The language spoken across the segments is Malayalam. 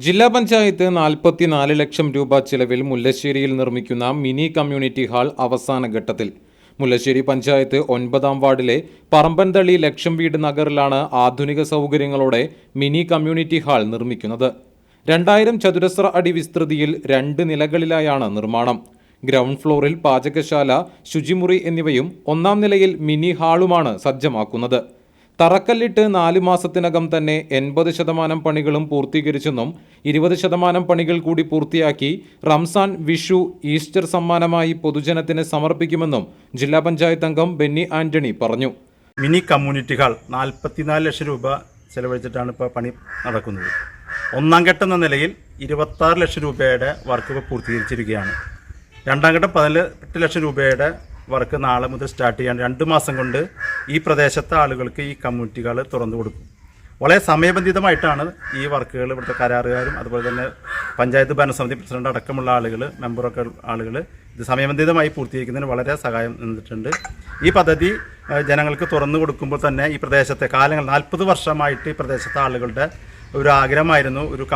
ജില്ലാ പഞ്ചായത്ത് 44 ലക്ഷം രൂപ ചിലവിൽ മുല്ലശ്ശേരിയിൽ നിർമ്മിക്കുന്ന മിനി കമ്മ്യൂണിറ്റി ഹാൾ അവസാന ഘട്ടത്തിൽ. മുല്ലശ്ശേരി പഞ്ചായത്ത് 9-ാം വാർഡിലെ പറമ്പൻതളി ലക്ഷം വീട് നഗറിലാണ് ആധുനിക സൗകര്യങ്ങളോടെ മിനി കമ്മ്യൂണിറ്റി ഹാൾ നിർമ്മിക്കുന്നത്. 2000 ചതുരശ്ര അടി വിസ്തൃതിയിൽ 2 നിലകളിലായാണ് നിർമ്മാണം. ഗ്രൗണ്ട് ഫ്ലോറിൽ പാചകശാല, ശുചിമുറി എന്നിവയും 1-ാം നിലയിൽ മിനി ഹാളുമാണ് സജ്ജമാക്കുന്നത്. തറക്കല്ലിട്ട് 4 മാസത്തിനകം തന്നെ 80% പണികളും പൂർത്തീകരിച്ചെന്നും 20% പണികൾ കൂടി പൂർത്തിയാക്കി റംസാൻ, വിഷു, ഈസ്റ്റർ സമ്മാനമായി പൊതുജനത്തിന് സമർപ്പിക്കുമെന്നും ജില്ലാ പഞ്ചായത്ത് അംഗം ബെന്നി ആന്റണി പറഞ്ഞു. മിനി കമ്മ്യൂണിറ്റി ഹാൾ 44 ലക്ഷം രൂപ ചെലവഴിച്ചിട്ടാണ് ഇപ്പോൾ പണി നടക്കുന്നത്. 1-ാം ഘട്ടം എന്ന നിലയിൽ 26 ലക്ഷം രൂപയുടെ വർക്ക് പൂർത്തീകരിച്ചിരിക്കുകയാണ്. 2-ാം ഘട്ടം 18 ലക്ഷം രൂപയുടെ വർക്ക് നാളെ മുതൽ സ്റ്റാർട്ട് ചെയ്യാൻ 2 മാസം കൊണ്ട് ഈ പ്രദേശത്തെ ആളുകൾക്ക് ഈ കമ്മ്യൂണിറ്റികൾ തുറന്നു കൊടുക്കും. വളരെ സമയബന്ധിതമായിട്ടാണ് ഈ വർക്കുകൾ ഇവിടുത്തെ കരാറുകാരും അതുപോലെ തന്നെ പഞ്ചായത്ത് ഭരണസമിതി പ്രസിഡന്റ് അടക്കമുള്ള ആളുകൾ, മെമ്പറൊക്കെ ആളുകൾ ഇത് സമയബന്ധിതമായി പൂർത്തീകരിക്കുന്നതിന് വളരെ സഹായം നിന്നിട്ടുണ്ട്. ഈ പദ്ധതി ജനങ്ങൾക്ക് തുറന്നു കൊടുക്കുമ്പോൾ തന്നെ ഈ പ്രദേശത്തെ 40 വർഷമായിട്ട് ഈ പ്രദേശത്തെ ആളുകളുടെ ഒരു ആഗ്രഹമായിരുന്നു ഒരു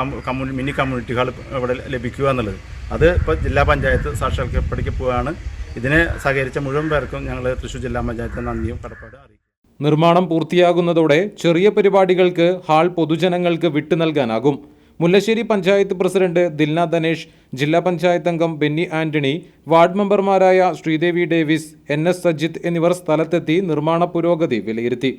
മിനി കമ്മ്യൂണിറ്റി ഹാൾ ഇവിടെ ലഭിക്കുക എന്നുള്ളത്. അത് ഇപ്പോൾ ജില്ലാ പഞ്ചായത്ത് സാക്ഷാത്കരിക്കപ്പെടുകയാണ്. ഇതിനെ സഹകരിച്ച മുഴുവൻ പേർക്കും ഞങ്ങൾ തൃശ്ശൂർ ജില്ലാ പഞ്ചായത്ത് നന്ദിയും കടപ്പാട് അറിയിക്കും. നിർമ്മാണം പൂർത്തിയാകുന്നതോടെ ചെറിയ പരിപാടികൾക്ക് ഹാൾ പൊതുജനങ്ങൾക്ക് വിട്ടു നൽകാനാകും. മുല്ലശ്ശേരി പഞ്ചായത്ത് പ്രസിഡന്റ് ദിൽന ധനേഷ്, ജില്ലാ പഞ്ചായത്ത് അംഗം ബെന്നി ആന്റണി, വാർഡ് മെമ്പർമാരായ ശ്രീദേവി ഡേവിസ്, NS സജിത്ത് എന്നിവർ സ്ഥലത്തെത്തി നിർമ്മാണ പുരോഗതി വിലയിരുത്തി.